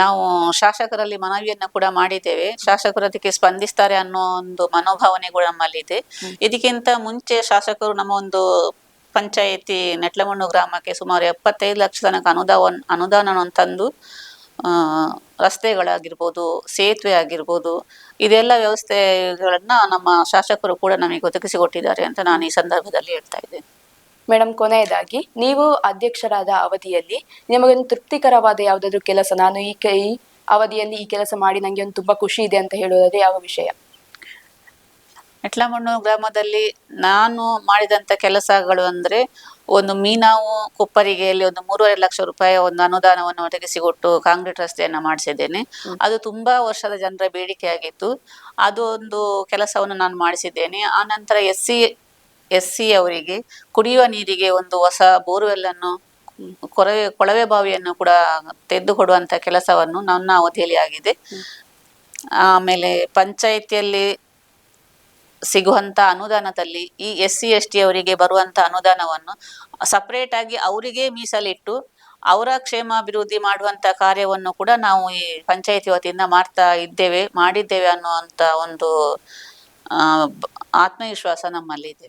ನಾವು ಶಾಸಕರಲ್ಲಿ ಮನವಿಯನ್ನ ಕೂಡ ಮಾಡಿದ್ದೇವೆ. ಶಾಸಕರು ಅದಕ್ಕೆ ಸ್ಪಂದಿಸ್ತಾರೆ ಅನ್ನೋ ಒಂದು ಮನೋಭಾವನೆ ಕೂಡ ನಮ್ಮಲ್ಲಿದೆ. ಇದಕ್ಕಿಂತ ಮುಂಚೆ ಶಾಸಕರು ನಮ್ಮ ಒಂದು ಪಂಚಾಯಿತಿ ನೆಟ್ಲಮಣ್ಣು ಗ್ರಾಮಕ್ಕೆ ಸುಮಾರು 75 ಲಕ್ಷ ತನಕ ಅನುದಾನವನ್ನು ತಂದು ರಸ್ತೆಗಳಾಗಿರ್ಬೋದು, ಸೇತುವೆ ಆಗಿರ್ಬೋದು, ಇದೆಲ್ಲ ವ್ಯವಸ್ಥೆಗಳನ್ನ ನಮ್ಮ ಶಾಸಕರು ಕೂಡ ನಮಗೆ ಒದಗಿಸಿಕೊಟ್ಟಿದ್ದಾರೆ ಅಂತ ನಾನು ಈ ಸಂದರ್ಭದಲ್ಲಿ ಹೇಳ್ತಾ ಇದ್ದೇನೆ.
ಮೇಡಮ್, ಕೊನೆಯದಾಗಿ ನೀವು ಅಧ್ಯಕ್ಷರಾದ ಅವಧಿಯಲ್ಲಿ ನಿಮಗೊಂದು ತೃಪ್ತಿಕರವಾದ ಯಾವುದಾದ್ರೂ ಕೆಲಸ, ನಾನು ಈ ಅವಧಿಯಲ್ಲಿ ಈ ಕೆಲಸ ಮಾಡಿ ನಂಗೆ ಒಂದು ತುಂಬಾ ಖುಷಿ ಇದೆ ಅಂತ ಹೇಳೋದಾದ್ರೆ ಯಾವ ವಿಷಯ?
ನೆಟ್ಲಮಣ್ಣು ಗ್ರಾಮದಲ್ಲಿ ನಾನು ಮಾಡಿದಂತ ಕೆಲಸಗಳು ಅಂದ್ರೆ, ಒಂದು ಮೀನಾವು ಕೊಪ್ಪರಿಗೆಯಲ್ಲಿ ಒಂದು 3.5 ಲಕ್ಷ ರೂಪಾಯಿ ಒಂದು ಅನುದಾನವನ್ನು ಒದಗಿಸಿಕೊಟ್ಟು ಕಾಂಕ್ರೀಟ್ ರಸ್ತೆಯನ್ನ ಮಾಡಿಸಿದ್ದೇನೆ. ಅದು ತುಂಬಾ ವರ್ಷದ ಜನರ ಬೇಡಿಕೆ ಆಗಿತ್ತು. ಅದು ಒಂದು ಕೆಲಸವನ್ನು ನಾನು ಮಾಡಿಸಿದ್ದೇನೆ. ಆ ನಂತರ ಎಸ್ಸಿ ಅವರಿಗೆ ಕುಡಿಯುವ ನೀರಿಗೆ ಒಂದು ಹೊಸ ಬೋರ್ವೆಲ್ ಅನ್ನು, ಕೊಳವೆ ಬಾವಿಯನ್ನು ಕೂಡ ತೆಗೆದುಕೊಡುವಂತ ಕೆಲಸವನ್ನು ನನ್ನ ಅವಧಿಯಲ್ಲಿ ಆಗಿದೆ. ಆಮೇಲೆ ಪಂಚಾಯಿತಿಯಲ್ಲಿ ಸಿಗುವಂತ ಅನುದಾನದಲ್ಲಿ ಈ SC/ST ಅವರಿಗೆ ಬರುವಂತ ಅನುದಾನವನ್ನು ಸಪರೇಟ್ ಆಗಿ ಅವರಿಗೆ ಮೀಸಲಿಟ್ಟು ಅವರ ಕ್ಷೇಮಾಭಿವೃದ್ಧಿ ಮಾಡುವಂತ ಕಾರ್ಯವನ್ನು ಕೂಡ ನಾವು ಈ ಪಂಚಾಯಿತಿ ವತಿಯಿಂದ ಮಾಡಿದ್ದೇವೆ ಅನ್ನುವಂತ ಒಂದು ಆತ್ಮವಿಶ್ವಾಸ ನಮ್ಮಲ್ಲಿ ಇದೆ.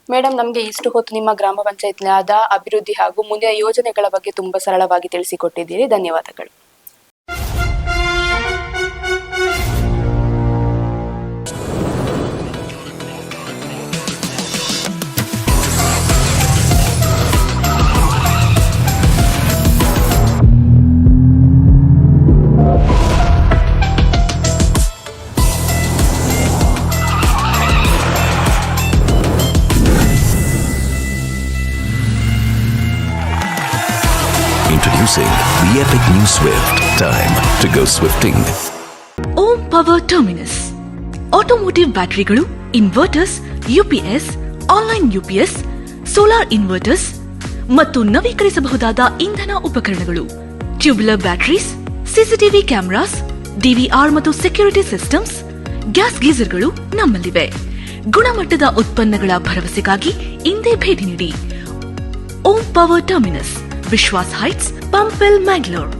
ಮೇಡಮ್, ನಮಗೆ ಇಷ್ಟು ಹೊತ್ತು ನಿಮ್ಮ ಗ್ರಾಮ ಪಂಚಾಯತ್ನಾದ ಅಭಿವೃದ್ಧಿ ಹಾಗೂ ಮುಂದಿನ ಯೋಜನೆಗಳ ಬಗ್ಗೆ ತುಂಬಾ ಸರಳವಾಗಿ ತಿಳಿಸಿಕೊಟ್ಟಿದ್ದೀರಿ. ಧನ್ಯವಾದಗಳು.
Introducing the epic new Swift. Time to go swifting.
Om power terminus automotive ಬ್ಯಾಟರಿಗಳು, inverters, UPS, online UPS, solar inverters ಮತ್ತು ನವೀಕರಿಸಬಹುದಾದ ಇಂಧನ ಉಪಕರಣಗಳು, tubular batteries, CCTV cameras, DVR ಮತ್ತು ಸೆಕ್ಯೂರಿಟಿ ಸಿಸ್ಟಮ್ಸ್, ಗ್ಯಾಸ್ ಗೀಸರ್ಗಳು ನಮ್ಮಲ್ಲಿವೆ. ಗುಣಮಟ್ಟದ ಉತ್ಪನ್ನಗಳ ಭರವಸೆಗಾಗಿ ಇಂದೇ ಭೇಟಿ ನೀಡಿ. Om power terminus, Vishwas heights, Pumpwell, Mangalore.